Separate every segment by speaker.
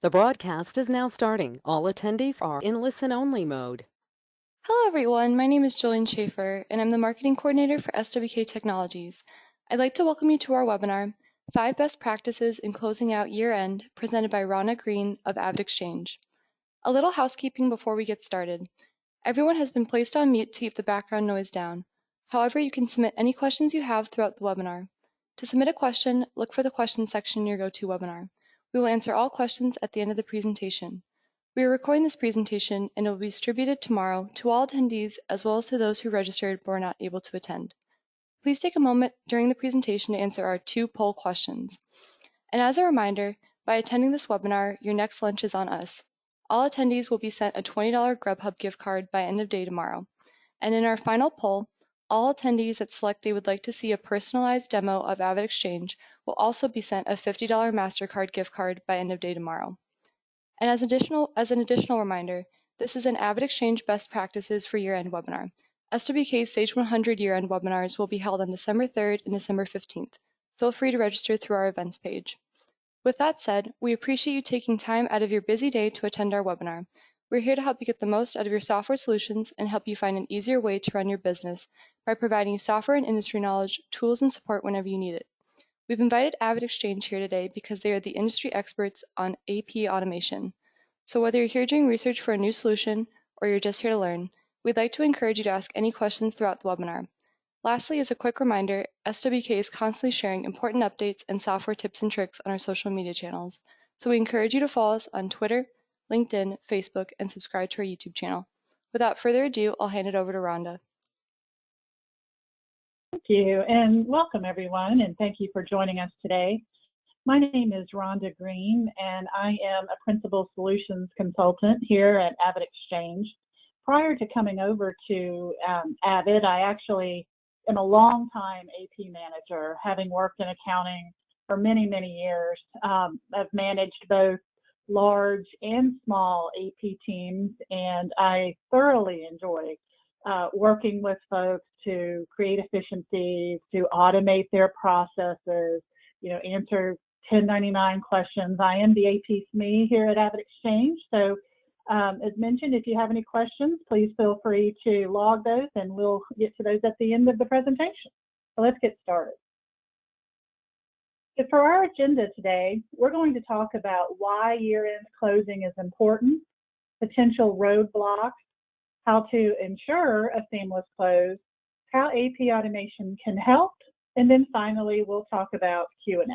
Speaker 1: The broadcast is now starting. All attendees are in listen-only mode.
Speaker 2: Hello everyone, my name is Jillian Schaefer and I'm the Marketing Coordinator for SWK Technologies. I'd like to welcome you to our webinar, 5 Best Practices in Closing Out Year-End, presented by Rhonda Green of AvidXchange. A little housekeeping before we get started. Everyone has been placed on mute to keep the background noise down. However, you can submit any questions you have throughout the webinar. To submit a question, look for the questions section in your GoToWebinar. We will answer all questions at the end of the presentation. We are recording this presentation and it will be distributed tomorrow to all attendees as well as to those who registered but were not able to attend. Please take a moment during the presentation to answer our 2 poll questions. And as a reminder, by attending this webinar, your next lunch is on us. All attendees will be sent a $20 Grubhub gift card by end of day tomorrow. And in our final poll, all attendees that select they would like to see a personalized demo of AvidXchange will also be sent a $50 MasterCard gift card by end of day tomorrow. And as an additional reminder, this is an AvidXchange Best Practices for Year-End webinar. SWK's Sage 100 Year-End webinars will be held on December 3rd and December 15th. Feel free to register through our events page. With that said, we appreciate you taking time out of your busy day to attend our webinar. We're here to help you get the most out of your software solutions and help you find an easier way to run your business by providing you software and industry knowledge, tools, and support whenever you need it. We've invited AvidXchange here today because they are the industry experts on AP automation. So whether you're here doing research for a new solution or you're just here to learn, we'd like to encourage you to ask any questions throughout the webinar. Lastly, as a quick reminder, SWK is constantly sharing important updates and software tips and tricks on our social media channels. So we encourage you to follow us on Twitter, LinkedIn, Facebook, and subscribe to our YouTube channel. Without further ado, I'll hand it over to Rhonda.
Speaker 3: Thank you, and welcome everyone, and thank you for joining us today. My name is Rhonda Green, and I am a Principal Solutions Consultant here at AvidXchange. Prior to coming over to Avid, I actually am a long-time AP manager, having worked in accounting for many, many years. I've managed both large and small AP teams, and I thoroughly enjoy working with folks to create efficiencies, to automate their processes, answer 1099 questions. I am the AP SME here at AvidXchange. So as mentioned, if you have any questions, please feel free to log those and we'll get to those at the end of the presentation. So let's get started. So for our agenda today, we're going to talk about why year-end closing is important, potential roadblocks, how to ensure a seamless close, how AP automation can help, and then finally we'll talk about Q&A.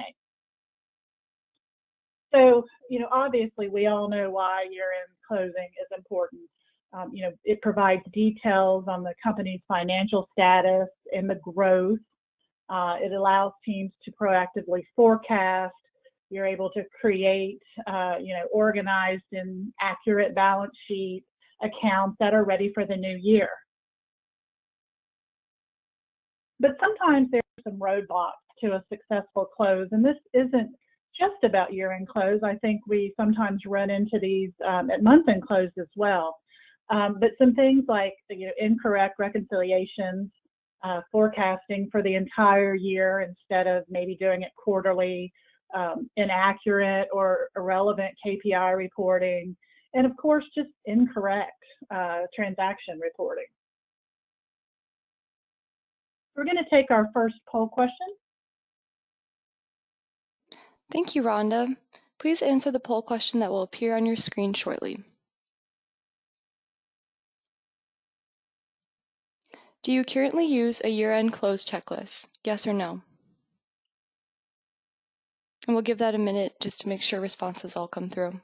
Speaker 3: So, obviously we all know why year-end closing is important. It provides details on the company's financial status and the growth. It allows teams to proactively forecast. You're able to create, organized and accurate balance sheets, accounts that are ready for the new year. But sometimes there are some roadblocks to a successful close, and this isn't just about year-end close. I think we sometimes run into these at month-end close as well. But some things like incorrect reconciliations, forecasting for the entire year instead of maybe doing it quarterly, inaccurate or irrelevant KPI reporting, and of course, just incorrect transaction reporting. We're going to take our first poll question.
Speaker 2: Thank you, Rhonda. Please answer the poll question that will appear on your screen shortly. Do you currently use a year-end close checklist? Yes or no? And we'll give that a minute just to make sure responses all come through.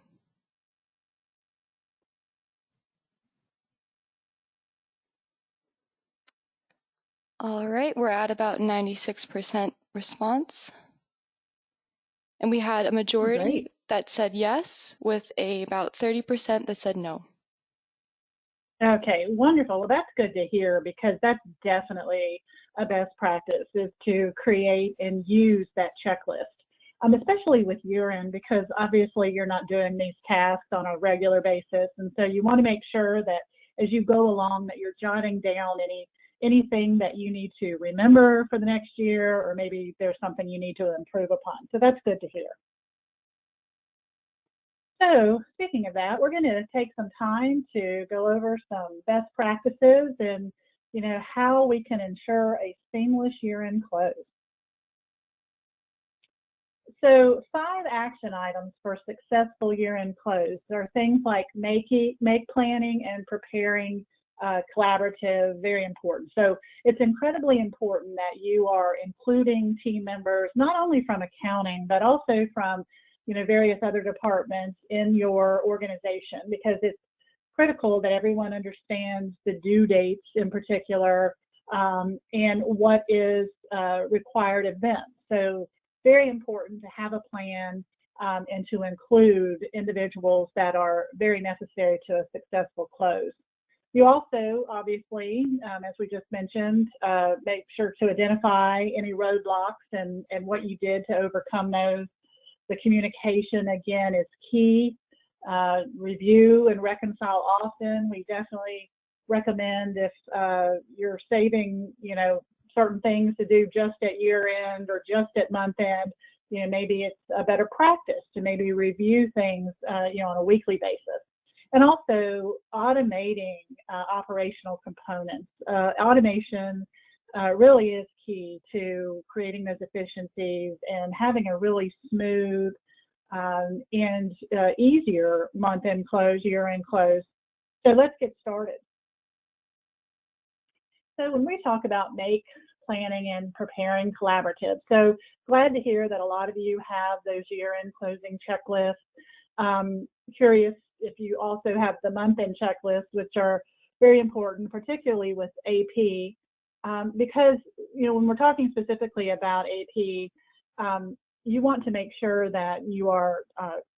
Speaker 2: All right, we're at about 96% response. And we had a majority that said yes, with about 30% that said no.
Speaker 3: Okay, wonderful. Well, that's good to hear, because that's definitely a best practice, is to create and use that checklist, especially with year-end, because obviously you're not doing these tasks on a regular basis. And so you want to make sure that as you go along that you're jotting down anything that you need to remember for the next year, or maybe there's something you need to improve upon. So that's good to hear. So speaking of that, we're going to take some time to go over some best practices and, how we can ensure a seamless year-end close. So 5 action items for successful year-end close are things like make planning and preparing collaborative, very important. So it's incredibly important that you are including team members, not only from accounting, but also from various other departments in your organization, because it's critical that everyone understands the due dates in particular and what is required of them. So very important to have a plan and to include individuals that are very necessary to a successful close. You also, obviously, as we just mentioned, make sure to identify any roadblocks and what you did to overcome those. The communication, again, is key. Review and reconcile often. We definitely recommend if you're saving, certain things to do just at year end or just at month end, maybe it's a better practice to maybe review things, on a weekly basis. And also automating operational components. Automation really is key to creating those efficiencies and having a really smooth and easier month-end close, year-end close. So let's get started. So when we talk about make planning and preparing collaborative, so glad to hear that a lot of you have those year-end closing checklists. Curious if you also have the month-end checklists, which are very important, particularly with AP, because when we're talking specifically about AP, you want to make sure that you are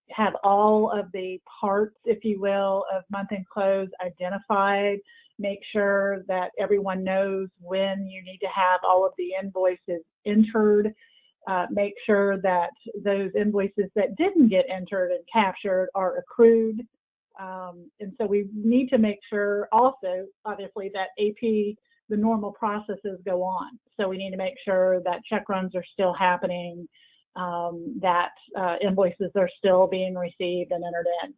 Speaker 3: have all of the parts, if you will, of month-end close identified. Make sure that everyone knows when you need to have all of the invoices entered. Make sure that those invoices that didn't get entered and captured are accrued. And so we need to make sure also, obviously, that AP, the normal processes go on. So we need to make sure that check runs are still happening, that invoices are still being received and entered in.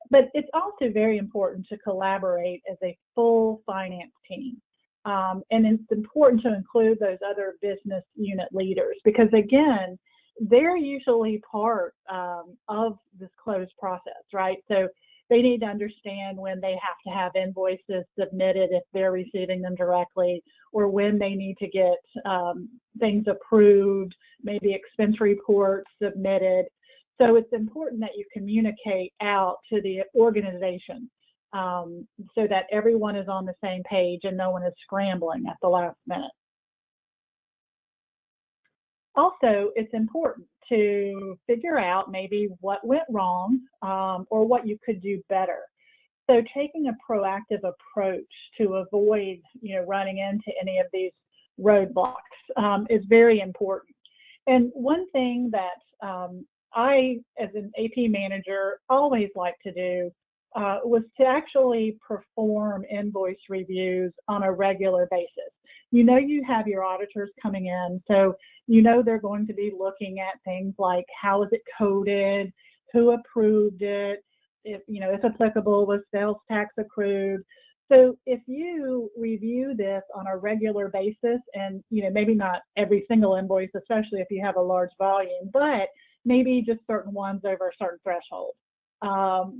Speaker 3: But it's also very important to collaborate as a full finance team. And it's important to include those other business unit leaders because, again, they're usually part of this close process, right? So they need to understand when they have to have invoices submitted if they're receiving them directly, or when they need to get things approved, maybe expense reports submitted. So it's important that you communicate out to the organization so that everyone is on the same page and no one is scrambling at the last minute. Also, it's important to figure out maybe what went wrong or what you could do better. So taking a proactive approach to avoid, running into any of these roadblocks is very important. And one thing that I, as an AP manager, always like to do was to actually perform invoice reviews on a regular basis. You have your auditors coming in, so they're going to be looking at things like how is it coded, who approved it, if applicable, was sales tax accrued. So if you review this on a regular basis, and maybe not every single invoice, especially if you have a large volume, but maybe just certain ones over a certain threshold.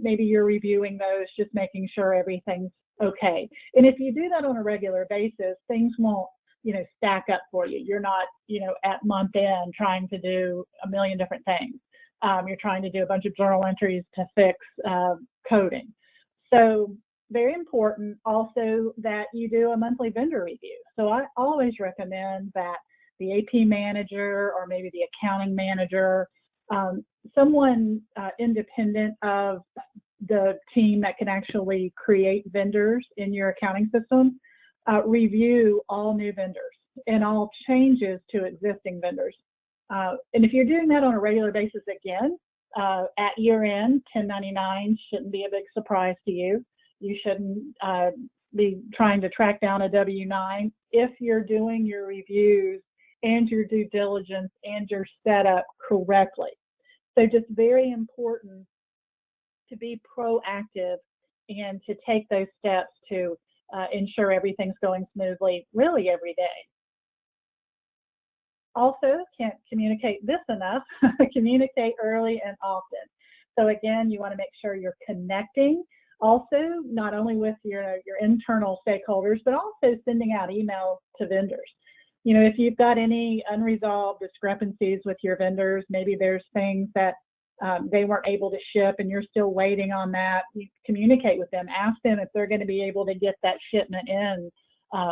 Speaker 3: Maybe you're reviewing those, just making sure everything's okay. And if you do that on a regular basis, things won't, stack up for you. You're not, at month end trying to do a million different things. You're trying to do a bunch of journal entries to fix coding. So very important also that you do a monthly vendor review. So I always recommend that the AP manager or maybe the accounting manager, someone independent of the team that can actually create vendors in your accounting system, review all new vendors and all changes to existing vendors. And if you're doing that on a regular basis, again, at year end, 1099 shouldn't be a big surprise to you. You shouldn't be trying to track down a W-9 if you're doing your reviews and your due diligence and your setup correctly. So just very important to be proactive and to take those steps to ensure everything's going smoothly really every day. Also, can't communicate this enough, communicate early and often. So again, you want to make sure you're connecting also not only with your internal stakeholders, but also sending out emails to vendors. You know, if you've got any unresolved discrepancies with your vendors, maybe there's things that they weren't able to ship and you're still waiting on that, you communicate with them, ask them if they're going to be able to get that shipment in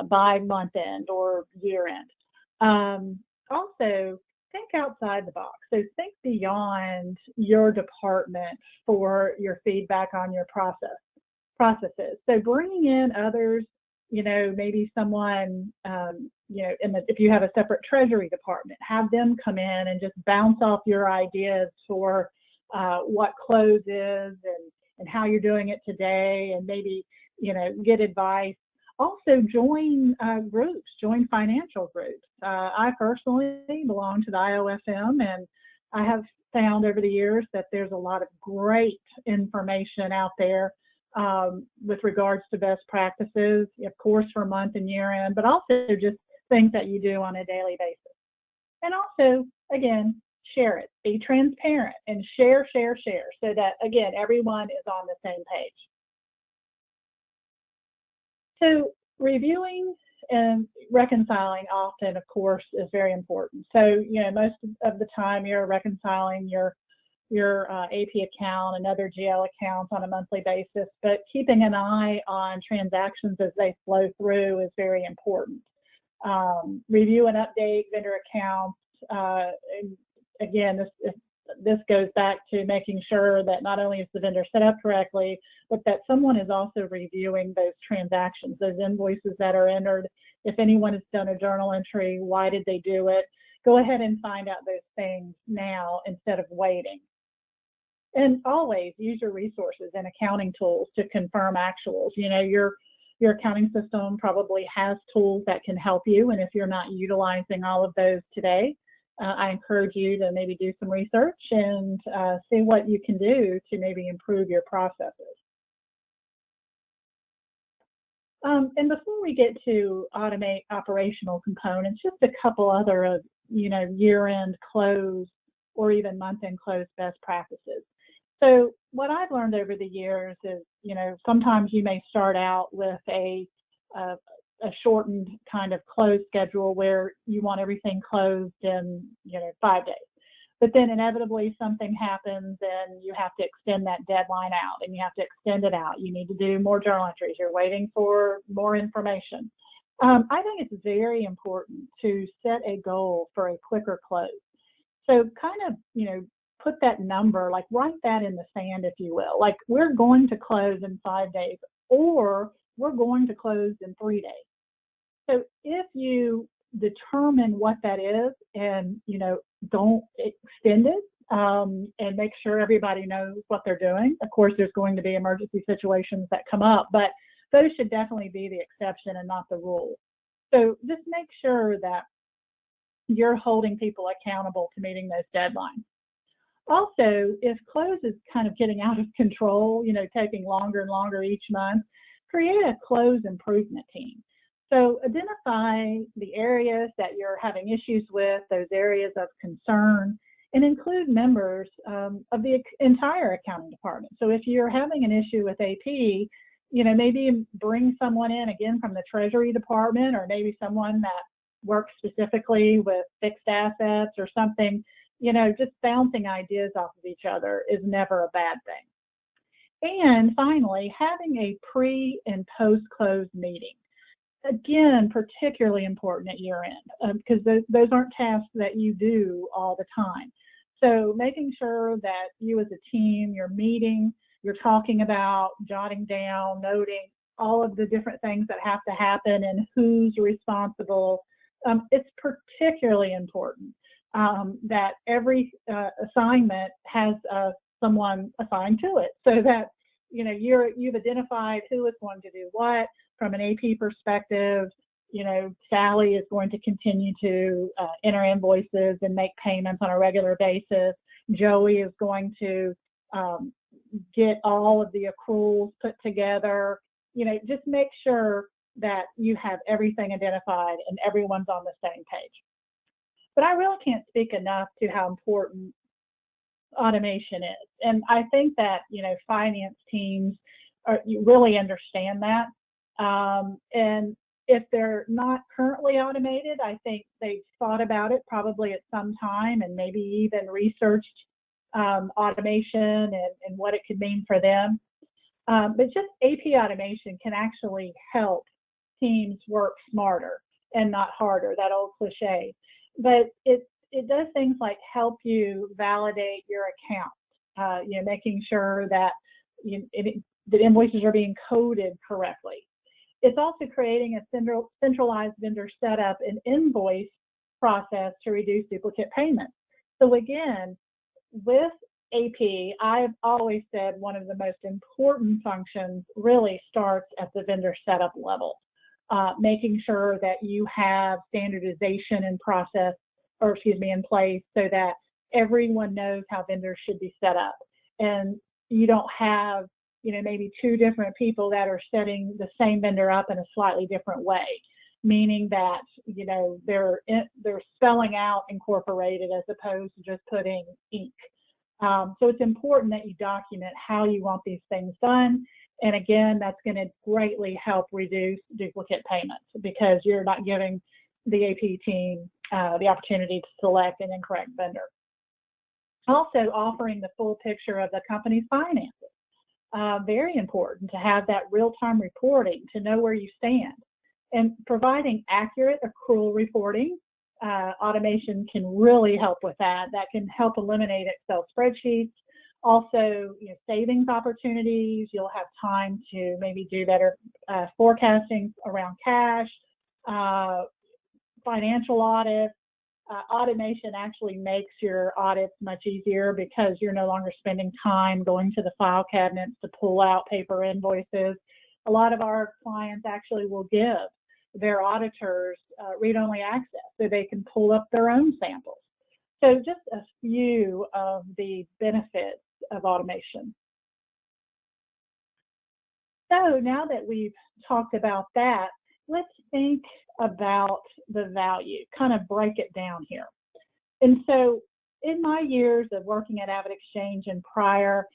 Speaker 3: by month end or year end. Also, think outside the box. So think beyond your department for your feedback on your processes. So bringing in others, you know, maybe someone, you know, if you have a separate treasury department, have them come in and just bounce off your ideas for what close is and how you're doing it today, and maybe, you know, get advice. Also join groups, join financial groups. I personally belong to the IOFM, and I have found over the years that there's a lot of great information out there with regards to best practices, of course, for month and year end, but also just things that you do on a daily basis. And also, again, share it. Be transparent and share so that, again, everyone is on the same page. So reviewing and reconciling often, of course, is very important. So, you know, most of the time you're reconciling your AP account and other GL accounts on a monthly basis, but keeping an eye on transactions as they flow through is very important. Review and update vendor accounts. Again, this goes back to making sure that not only is the vendor set up correctly, but that someone is also reviewing those transactions, those invoices that are entered. If anyone has done a journal entry, why did they do it? Go ahead and find out those things now instead of waiting. And always use your resources and accounting tools to confirm actuals. You know, your accounting system probably has tools that can help you, and if you're not utilizing all of those today, I encourage you to maybe do some research and see what you can do to maybe improve your processes. And before we get to automate operational components, just a couple other of, you know, year-end close or even month-end close best practices. So what I've learned over the years is, you know, sometimes you may start out with a shortened kind of close schedule where you want everything closed in, you know, 5 days. But then inevitably something happens and you have to extend that deadline out, and you have to extend it out. You need to do more journal entries. You're waiting for more information. I think it's very important to set a goal for a quicker close. So kind of, you know, put that number, like write that in the sand, if you will. Like, we're going to close in 5 days, or we're going to close in 3 days. So if you determine what that is and, you know, don't extend it and make sure everybody knows what they're doing. Of course, there's going to be emergency situations that come up, but those should definitely be the exception and not the rule. So just make sure that you're holding people accountable to meeting those deadlines. Also, if close is kind of getting out of control, you know, taking longer and longer each month, create a close improvement team. So identify the areas that you're having issues with, those areas of concern, and include members of the entire accounting department. So if you're having an issue with AP, you know, maybe bring someone in, again, from the Treasury Department, or maybe someone that works specifically with fixed assets or something. You know, just bouncing ideas off of each other is never a bad thing. And finally, having a pre and post-close meeting. Again, particularly important at year end, because those aren't tasks that you do all the time. So making sure that you as a team, you're meeting, you're talking about, jotting down, noting all of the different things that have to happen and who's responsible. It's particularly important that every assignment has someone assigned to it, so that, you know, you've identified who is going to do what. From an AP perspective, you know, Sally is going to continue to enter invoices and make payments on a regular basis. Joey is going to, get all of the accruals put together. Just make sure that you have everything identified and everyone's on the same page. But I really can't speak enough to how important automation is. And I think that, finance teams really understand that. And if they're not currently automated, I think they've thought about it probably at some time and maybe even researched automation and what it could mean for them. But just AP automation can actually help teams work smarter and not harder, that old cliche. But it does things like help you validate your account, making sure that the invoices are being coded correctly. It's also creating a centralized vendor setup and invoice process to reduce duplicate payments. So again, with AP, I've always said one of the most important functions really starts at the vendor setup level, making sure that you have standardization in place so that everyone knows how vendors should be set up. And you don't have maybe two different people that are setting the same vendor up in a slightly different way, meaning that, they're spelling out incorporated as opposed to just putting Inc. So it's important that you document how you want these things done. And again, that's going to greatly help reduce duplicate payments because you're not giving the AP team the opportunity to select an incorrect vendor. Also offering the full picture of the company's finances. Very important to have that real-time reporting to know where you stand, and providing accurate accrual reporting. Automation can really help with that. That can help eliminate Excel spreadsheets. Also, savings opportunities. You'll have time to maybe do better forecasting around cash, financial audits. Automation actually makes your audits much easier because you're no longer spending time going to the file cabinets to pull out paper invoices. A lot of our clients actually will give their auditors read-only access so they can pull up their own samples. So just a few of the benefits of automation. So now that we've talked about that, let's think about the value, kind of break it down here. And so in my years of working at AvidXchange and prior,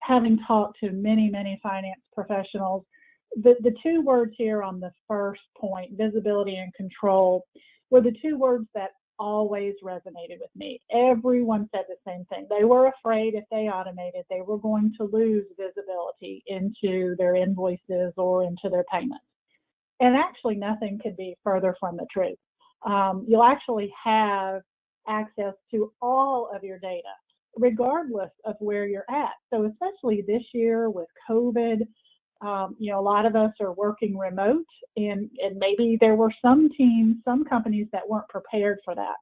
Speaker 3: having talked to many, many finance professionals, the two words here on the first point, visibility and control, were the two words that always resonated with me. Everyone said the same thing. They were afraid if they automated, they were going to lose visibility into their invoices or into their payments. And actually, nothing could be further from the truth. You'll actually have access to all of your data, regardless of where you're at. So especially this year with COVID, a lot of us are working remote, and maybe there were some teams, some companies that weren't prepared for that.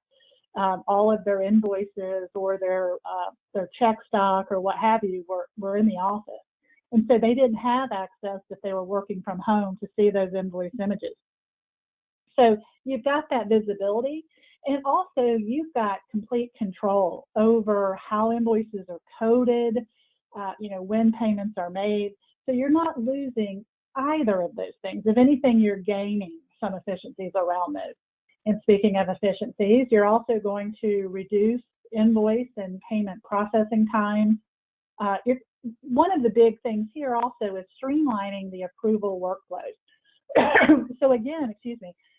Speaker 3: All of their invoices or their check stock or what have you were in the office. And so they didn't have access if they were working from home to see those invoice images. So you've got that visibility, and also you've got complete control over how invoices are coded, when payments are made. So you're not losing either of those things. If anything, you're gaining some efficiencies around those. And speaking of efficiencies, you're also going to reduce invoice and payment processing times. One of the big things here also is streamlining the approval workflows. So again,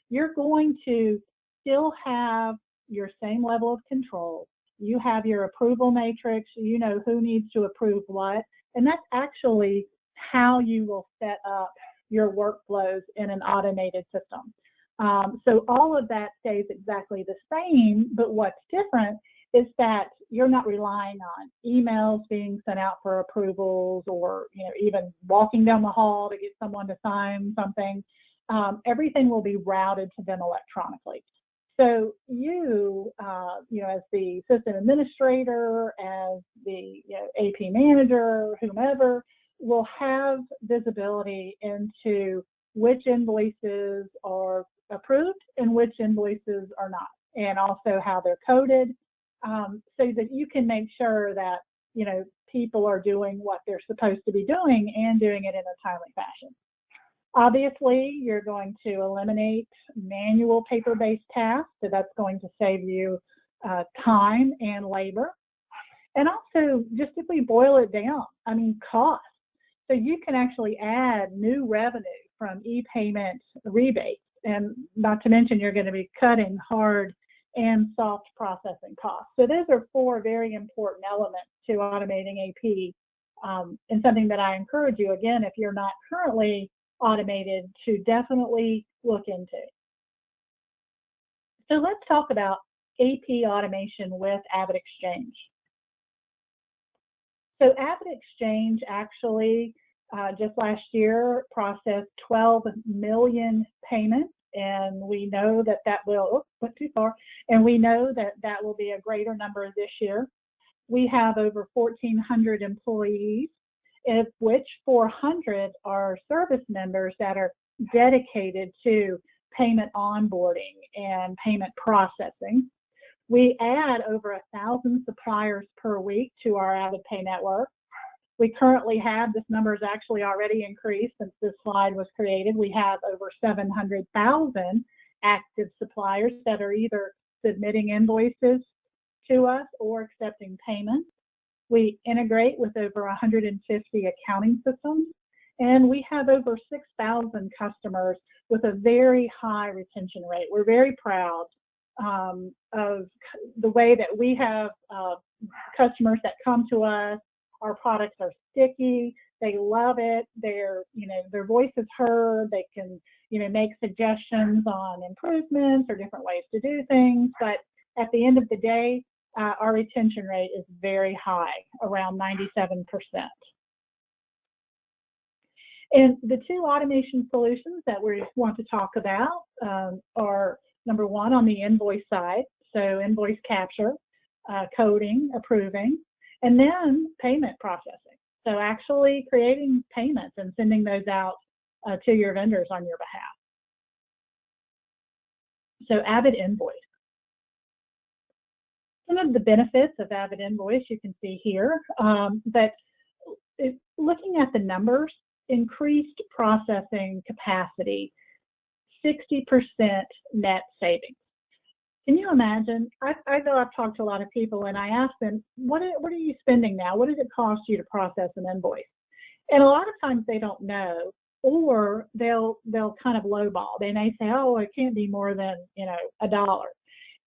Speaker 3: you're going to still have your same level of control. You have your approval matrix, you know who needs to approve what, and that's actually how you will set up your workflows in an automated system. So all of that stays exactly the same, but what's different is that you're not relying on emails being sent out for approvals or even walking down the hall to get someone to sign something. Everything will be routed to them electronically. So you, as the system administrator, as the AP manager, whomever, will have visibility into which invoices are approved and which invoices are not, and also how they're coded, so that you can make sure that people are doing what they're supposed to be doing and doing it in a timely fashion. Obviously, you're going to eliminate manual paper-based tasks, so that's going to save you time and labor. And also, just if we boil it down, I mean, cost. So you can actually add new revenue from e-payment rebates, and not to mention you're going to be cutting hard and soft processing costs. So those are 4 very important elements to automating AP, and something that I encourage you, again, if you're not currently automated, to definitely look into. So let's talk about AP automation with AvidXchange. So AvidXchange actually just last year processed 12 million payments, and we know that that will, went too far, and we know that that will be a greater number this year. We have over 1,400 employees, of which 400 are service members that are dedicated to payment onboarding and payment processing. We add over 1,000 suppliers per week to our AvidPay network. We currently have, this number has actually already increased since this slide was created. We have over 700,000 active suppliers that are either submitting invoices to us or accepting payments. We integrate with over 150 accounting systems, and we have over 6,000 customers with a very high retention rate. We're very proud of the way that we have customers that come to us. Our products are sticky. They love it. Their voice is heard. They can, make suggestions on improvements or different ways to do things. But at the end of the day, our retention rate is very high, around 97%. And the 2 automation solutions that we want to talk about are, number 1, on the invoice side, so invoice capture, coding, approving, and then payment processing. So actually creating payments and sending those out to your vendors on your behalf. So AvidInvoice. Some of the benefits of AvidInvoice you can see here, but looking at the numbers, increased processing capacity, 60% net savings. Can you imagine? I know I've talked to a lot of people and I ask them, what are you spending now? What does it cost you to process an invoice? And a lot of times they don't know, or they'll kind of lowball. They may say, oh, it can't be more than, $1.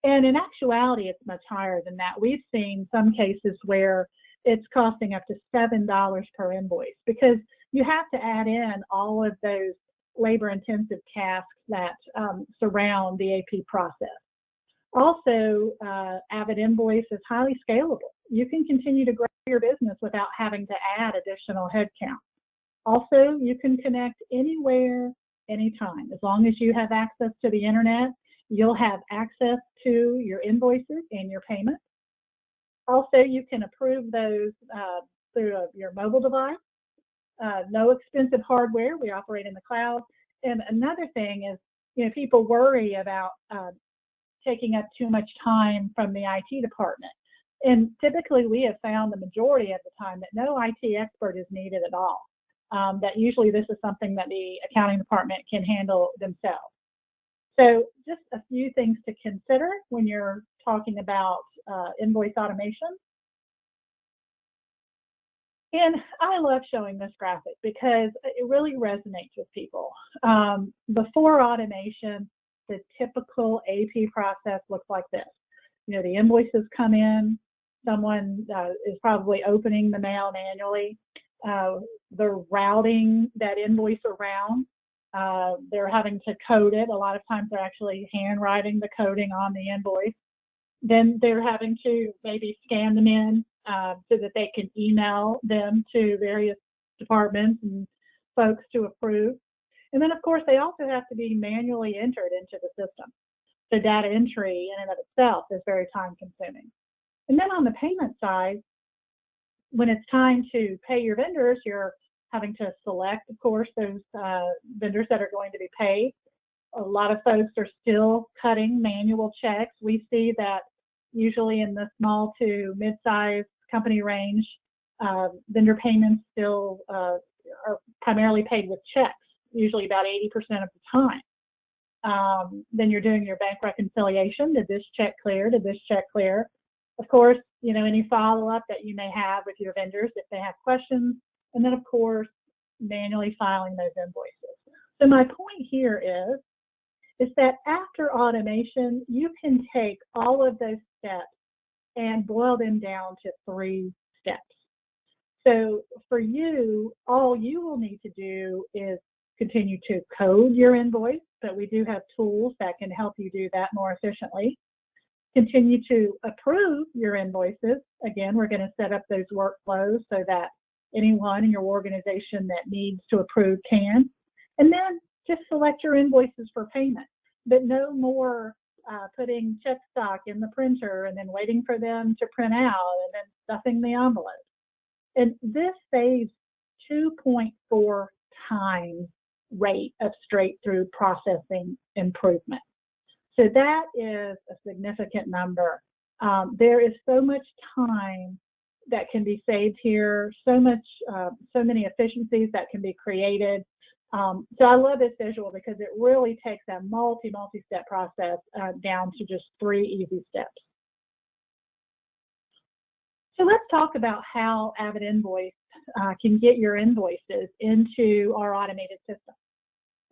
Speaker 3: And in actuality, it's much higher than that. We've seen some cases where it's costing up to $7 per invoice, because you have to add in all of those labor-intensive tasks that surround the AP process. Also, AvidInvoice is highly scalable. You can continue to grow your business without having to add additional headcount. Also, you can connect anywhere, anytime. As long as you have access to the internet, you'll have access to your invoices and your payments. Also, you can approve those through your mobile device. No expensive hardware. We operate in the cloud. And another thing is, people worry about taking up too much time from the IT department. And typically we have found the majority of the time that no IT expert is needed at all. That usually this is something that the accounting department can handle themselves. So just a few things to consider when you're talking about invoice automation. And I love showing this graphic because it really resonates with people. Before automation, the typical AP process looks like this. The invoices come in, someone is probably opening the mail manually. They're routing that invoice around. They're having to code it. A lot of times they're actually handwriting the coding on the invoice. Then they're having to maybe scan them in so that they can email them to various departments and folks to approve. And then, of course, they also have to be manually entered into the system. So data entry in and of itself is very time consuming. And then on the payment side, when it's time to pay your vendors, you're having to select, of course, those vendors that are going to be paid. A lot of folks are still cutting manual checks. We see that usually in the small to mid-sized company range, Vendor payments still are primarily paid with checks, usually about 80% of the time. Then you're doing your bank reconciliation. Did this check clear? Did this check clear? Of course, any follow-up that you may have with your vendors if they have questions. And then, of course, manually filing those invoices. So my point here is that after automation, you can take all of those steps and boil them down to 3 steps. So for you, all you will need to do is continue to code your invoice, but we do have tools that can help you do that more efficiently. Continue to approve your invoices. Again, we're going to set up those workflows so that anyone in your organization that needs to approve can. And then just select your invoices for payment, but no more putting check stock in the printer and then waiting for them to print out and then stuffing the envelope. And this saves 2.4 times rate of straight-through processing improvement. So that is a significant number. There is so much time that can be saved here, so many efficiencies that can be created. So I love this visual because it really takes that multi-step process down to just 3 easy steps. So let's talk about how AvidInvoice can get your invoices into our automated system.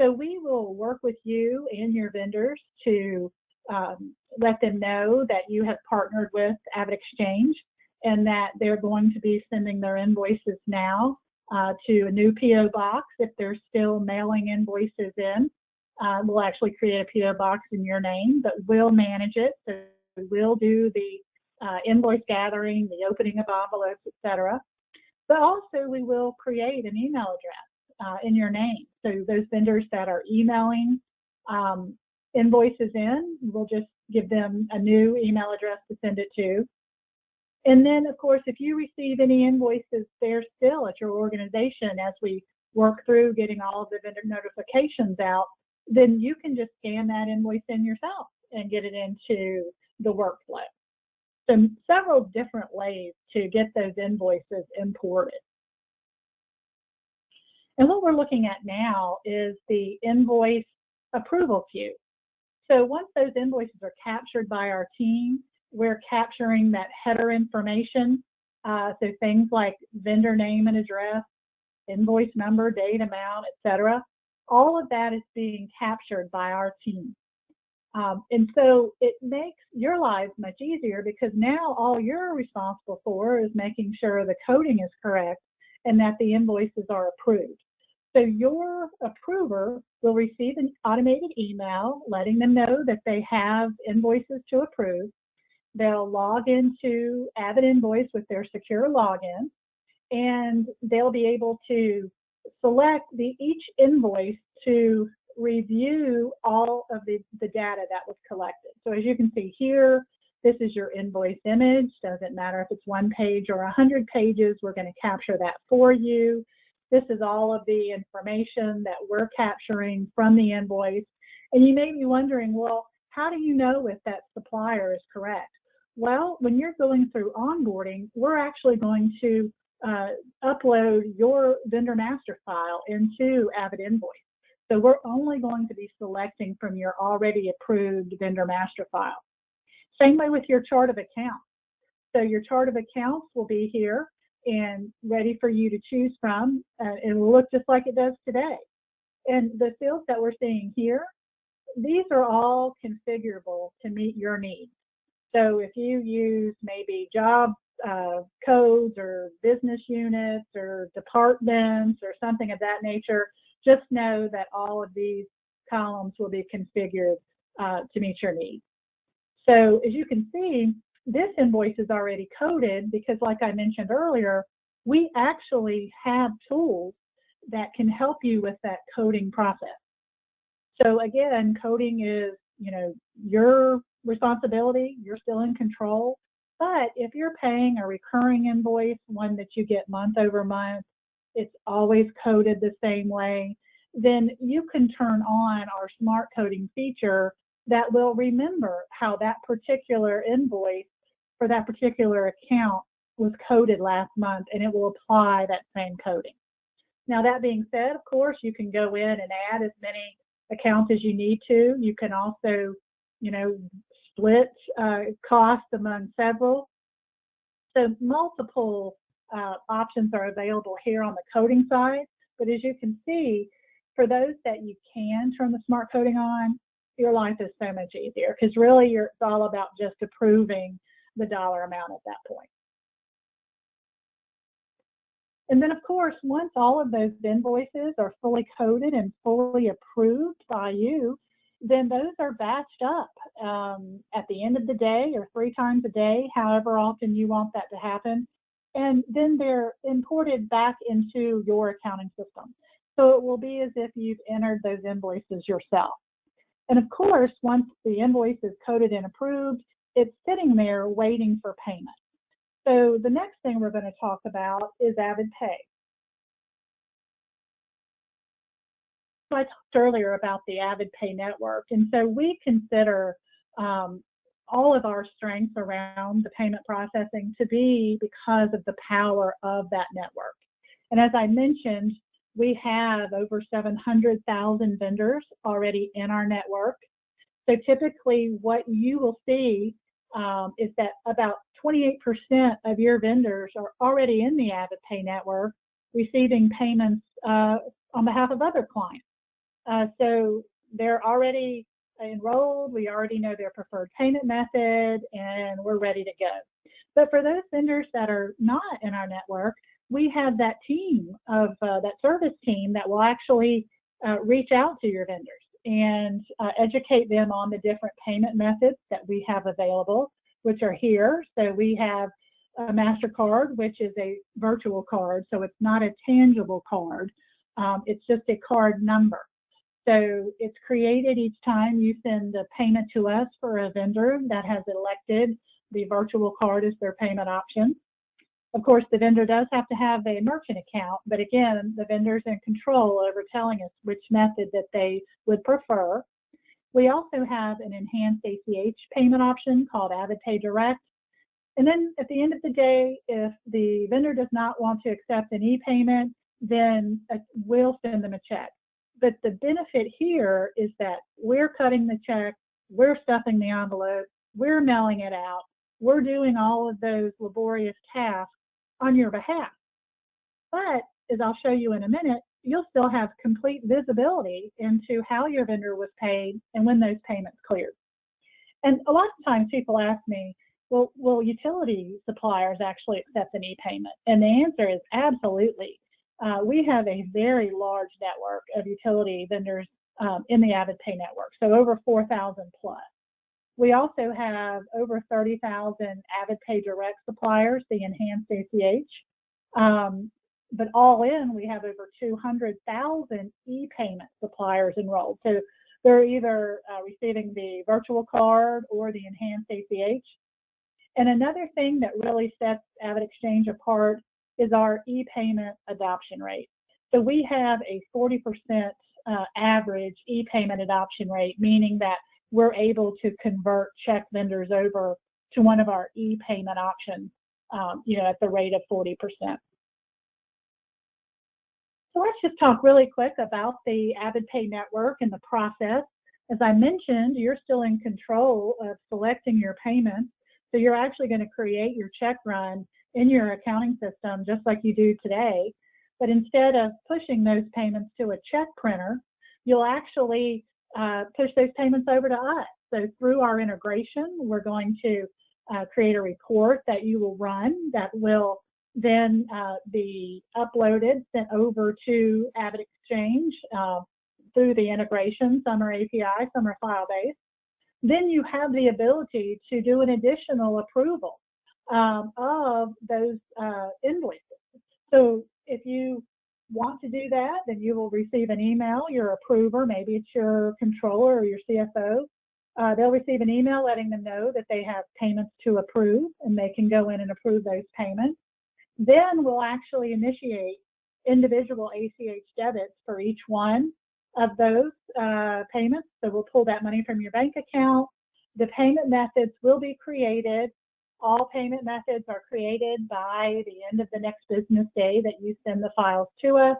Speaker 3: So we will work with you and your vendors to let them know that you have partnered with AvidXchange and that they're going to be sending their invoices now to a new PO box. If they're still mailing invoices in, we'll actually create a PO box in your name, but we'll manage it. So we'll do the invoice gathering, the opening of envelopes, etc. But also we will create an email address in your name. So those vendors that are emailing invoices in, we'll just give them a new email address to send it to. And then, of course, if you receive any invoices there still at your organization as we work through getting all of the vendor notifications out, then you can just scan that invoice in yourself and get it into the workflow. So several different ways to get those invoices imported. And what we're looking at now is the invoice approval queue. So once those invoices are captured by our team, we're capturing that header information. So things like vendor name and address, invoice number, date, amount, etc. All of that is being captured by our team. And so it makes your lives much easier because now all you're responsible for is making sure the coding is correct and that the invoices are approved. So your approver will receive an automated email letting them know that they have invoices to approve. They'll log into AvidInvoice with their secure login, and they'll be able to select each invoice to review all of the data that was collected. So as you can see here, this is your invoice image. Doesn't matter if it's 1 page or 100 pages, we're going to capture that for you. This is all of the information that we're capturing from the invoice. And you may be wondering, well, how do you know if that supplier is correct? Well, when you're going through onboarding, we're actually going to upload your vendor master file into AvidInvoice. So we're only going to be selecting from your already approved vendor master file. Same way with your chart of accounts. So your chart of accounts will be here and ready for you to choose from. It will look just like it does today. And the fields that we're seeing here, these are all configurable to meet your needs. So if you use maybe job codes or business units or departments or something of that nature, just know that all of these columns will be configured to meet your needs. So as you can see, this invoice is already coded because, like I mentioned earlier, we actually have tools that can help you with that coding process. So again, coding is, your responsibility. You're still in control. But if you're paying a recurring invoice, one that you get month over month, it's always coded the same way, then you can turn on our smart coding feature that will remember how that particular invoice for that particular account was coded last month, and it will apply that same coding. Now, that being said, of course, you can go in and add as many accounts as you need to. You can also, split costs among several. So multiple options are available here on the coding side. But as you can see, for those that you can turn the smart coding on, your life is so much easier, because really it's all about just approving the dollar amount at that point. And then, of course, once all of those invoices are fully coded and fully approved by you, then those are batched up at the end of the day or 3 times a day, however often you want that to happen. And then they're imported back into your accounting system. So it will be as if you've entered those invoices yourself. And of course, once the invoice is coded and approved, it's sitting there waiting for payment. So the next thing we're going to talk about is AvidPay. So I talked earlier about the AvidPay network, and so we consider all of our strengths around the payment processing to be because of the power of that network. And as I mentioned, we have over 700,000 vendors already in our network. So typically what you will see is that about 28% of your vendors are already in the AvidPay network, receiving payments on behalf of other clients. So they're already enrolled, we already know their preferred payment method, and we're ready to go. But for those vendors that are not in our network, we have that team of that service team that will actually reach out to your vendors and educate them on the different payment methods that we have available, which are here. So we have a MasterCard, which is a virtual card, so it's not a tangible card. It's just a card number. So it's created each time you send a payment to us for a vendor that has elected the virtual card as their payment option. Of course, the vendor does have to have a merchant account, but again, the vendor's in control over telling us which method that they would prefer. We also have an enhanced ACH payment option called AvidPay Direct. And then at the end of the day, if the vendor does not want to accept an e-payment, then we'll send them a check. But the benefit here is that we're cutting the check, we're stuffing the envelope, we're mailing it out, we're doing all of those laborious tasks on your behalf. But as I'll show you in a minute, you'll still have complete visibility into how your vendor was paid and when those payments cleared. And a lot of times people ask me, well, will utility suppliers actually accept an e-payment? And the answer is absolutely. We have a very large network of utility vendors in the AvidPay network, so over 4,000 plus. We also have over 30,000 AvidPay Direct suppliers, the enhanced ACH. But all in, we have over 200,000 e-payment suppliers enrolled. So they're either receiving the virtual card or the enhanced ACH. And another thing that really sets AvidXchange apart is our e-payment adoption rate. So we have a 40% average e-payment adoption rate, meaning that we're able to convert check vendors over to one of our e-payment options, at the rate of 40%. So let's just talk really quick about the AvidPay network and the process. As I mentioned, you're still in control of selecting your payments. So you're actually going to create your check run in your accounting system just like you do today. But instead of pushing those payments to a check printer, you'll actually push those payments over to us. So through our integration, we're going to create a report that you will run that will then be uploaded, sent over to AvidXchange through the integration. Some are API, some are file-based. Then you have the ability to do an additional approval of those invoices. So if you want to do that, then you will receive an email, your approver, maybe it's your controller or your CFO. They'll receive an email letting them know that they have payments to approve, and they can go in and approve those payments. Then we'll actually initiate individual ACH debits for each one of those payments. So we'll pull that money from your bank account. The payment methods will be created, All payment methods are created by the end of the next business day that you send the files to us.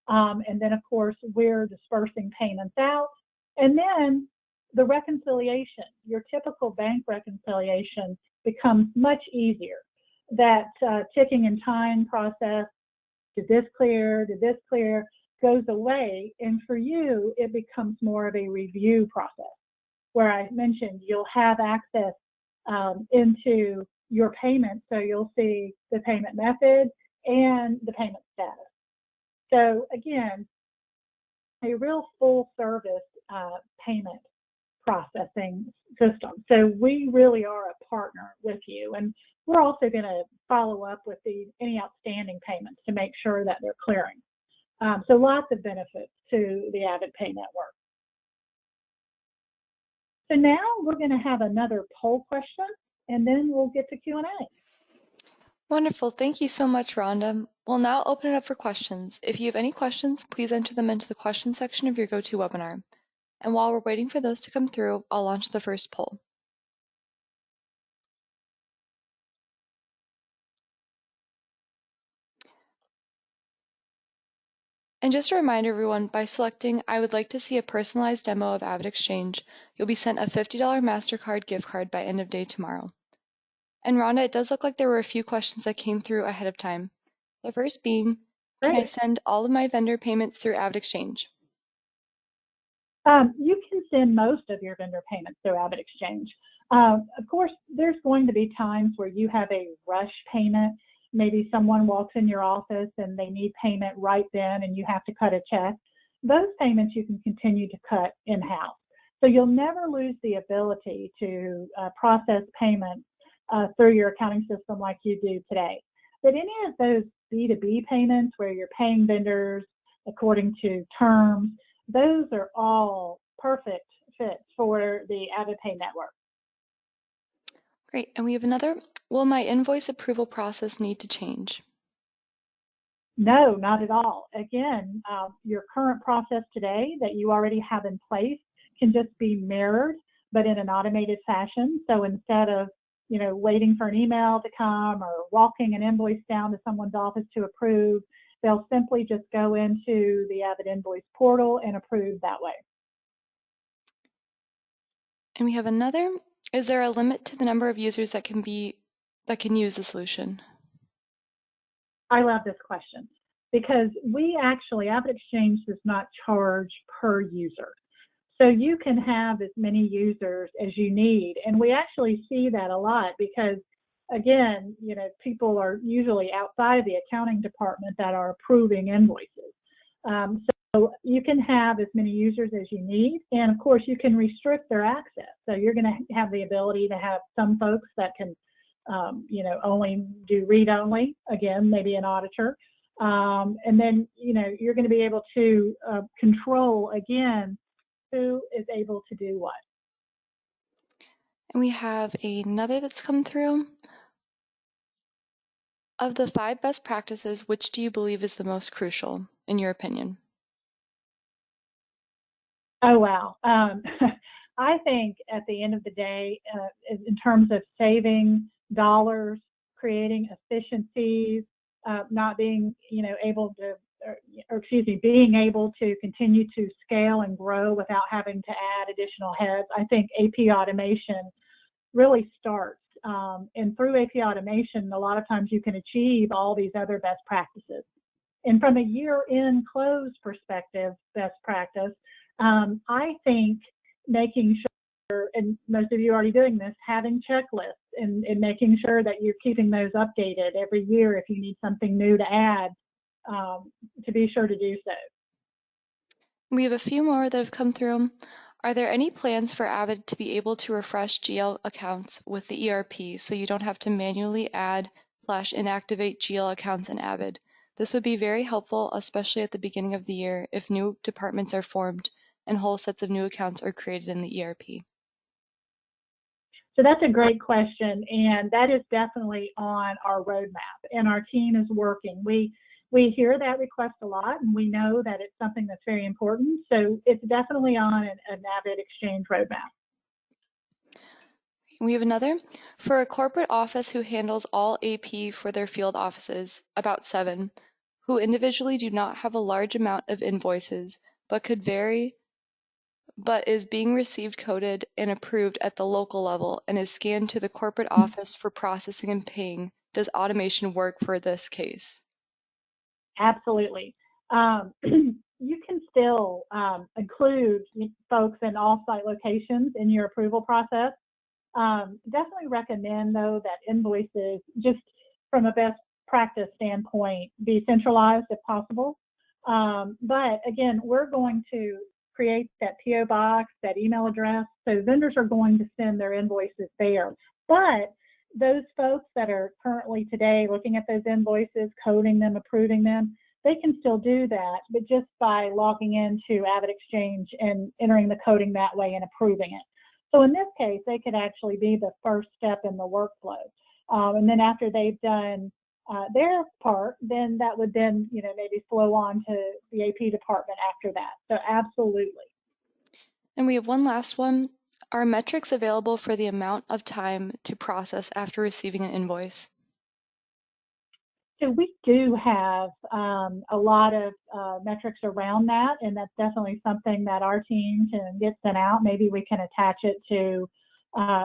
Speaker 3: And then, of course, we're dispersing payments out. And then the reconciliation, your typical bank reconciliation, becomes much easier. That ticking and time process, did this clear, goes away. And for you, it becomes more of a review process, where I mentioned you'll have access into your payment, so you'll see the payment method and the payment status. So again, a real full service payment processing system. So we really are a partner with you, and we're also going to follow up with any outstanding payments to make sure that they're clearing. So lots of benefits to the AvidPay network. So now we're going to have another poll question, and then we'll get to Q&A.
Speaker 2: Wonderful. Thank you so much, Rhonda. We'll now open it up for questions. If you have any questions, please enter them into the question section of your GoToWebinar. And while we're waiting for those to come through, I'll launch the first poll. And just a reminder, everyone, by selecting I would like to see a personalized demo of AvidXchange, you'll be sent a $50 MasterCard gift card by end of day tomorrow. And Rhonda, it does look like there were a few questions that came through ahead of time. The first being, can I send all of my vendor payments through AvidXchange?
Speaker 3: You can send most of your vendor payments through AvidXchange. Of course, there's going to be times where you have a rush payment. Maybe someone walks in your office and they need payment right then and you have to cut a check. Those payments you can continue to cut in-house. So you'll never lose the ability to process payments through your accounting system like you do today. But any of those B2B payments where you're paying vendors according to terms, those are all perfect fits for the AvidPay network.
Speaker 2: Great. And we have another. Will my invoice approval process need to change?
Speaker 3: No, not at all. Again, your current process today that you already have in place can just be mirrored, but in an automated fashion. So instead of waiting for an email to come or walking an invoice down to someone's office to approve, they'll simply just go into the AvidInvoice portal and approve that way.
Speaker 2: And we have another. Is there a limit to the number of users that can use the solution?
Speaker 3: I love this question because we actually, AvidXchange does not charge per user. So you can have as many users as you need. And we actually see that a lot because, again, people are usually outside of the accounting department that are approving invoices. So you can have as many users as you need. And of course, you can restrict their access. So you're going to have the ability to have some folks that can, only do read-only, again, maybe an auditor. And then, you're going to be able to control, again, who is able to do what.
Speaker 2: And we have another that's come through. Of the 5 best practices, which do you believe is the most crucial, in your opinion?
Speaker 3: Oh, wow. I think at the end of the day, in terms of saving dollars, creating efficiencies, not being, being able to continue to scale and grow without having to add additional heads. I think AP automation really starts. And through AP automation, a lot of times you can achieve all these other best practices. And from a year-end close perspective, best practice, I think making sure, and most of you are already doing this, having checklists and making sure that you're keeping those updated every year if you need something new to add, to be sure to do so.
Speaker 2: We have a few more that have come through. Are there any plans for Avid to be able to refresh GL accounts with the ERP so you don't have to manually add/inactivate GL accounts in Avid? This would be very helpful, especially at the beginning of the year if new departments are formed and whole sets of new accounts are created in the ERP.
Speaker 3: So that's a great question, and that is definitely on our roadmap, and our team is working. We hear that request a lot, and we know that it's something that's very important, so it's definitely on an AvidXchange roadmap.
Speaker 2: We have another. For a corporate office who handles all AP for their field offices, about 7, who individually do not have a large amount of invoices, but could vary, but is being received coded and approved at the local level and is scanned to the corporate office for processing and paying. Does automation work for this case?
Speaker 3: Absolutely. You can still include folks in off-site locations in your approval process. Definitely recommend, though, that invoices, just from a best practice standpoint, be centralized if possible. But again, we're going to create that PO box, that email address, so vendors are going to send their invoices there. But those folks that are currently today looking at those invoices, coding them, approving them, they can still do that, but just by logging into AvidXchange and entering the coding that way and approving it. So in this case, they could actually be the first step in the workflow. And then after they've done their part, then that would then, maybe flow on to the AP department after that. So absolutely.
Speaker 2: And we have one last one. Are metrics available for the amount of time to process after receiving an invoice?
Speaker 3: So we do have a lot of metrics around that, and that's definitely something that our team can get sent out. Maybe we can attach it to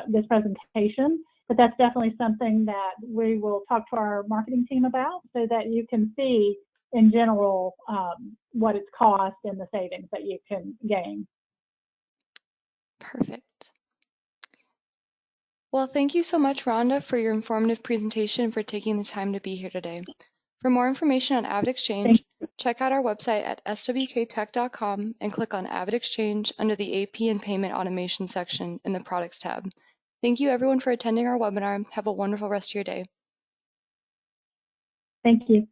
Speaker 3: this presentation, but that's definitely something that we will talk to our marketing team about so that you can see in general what it's cost and the savings that you can gain.
Speaker 2: Perfect. Well, thank you so much, Rhonda, for your informative presentation and for taking the time to be here today. For more information on AvidXchange, check out our website at swktech.com and click on AvidXchange under the AP and Payment Automation section in the Products tab. Thank you, everyone, for attending our webinar. Have a wonderful rest of your day.
Speaker 3: Thank you.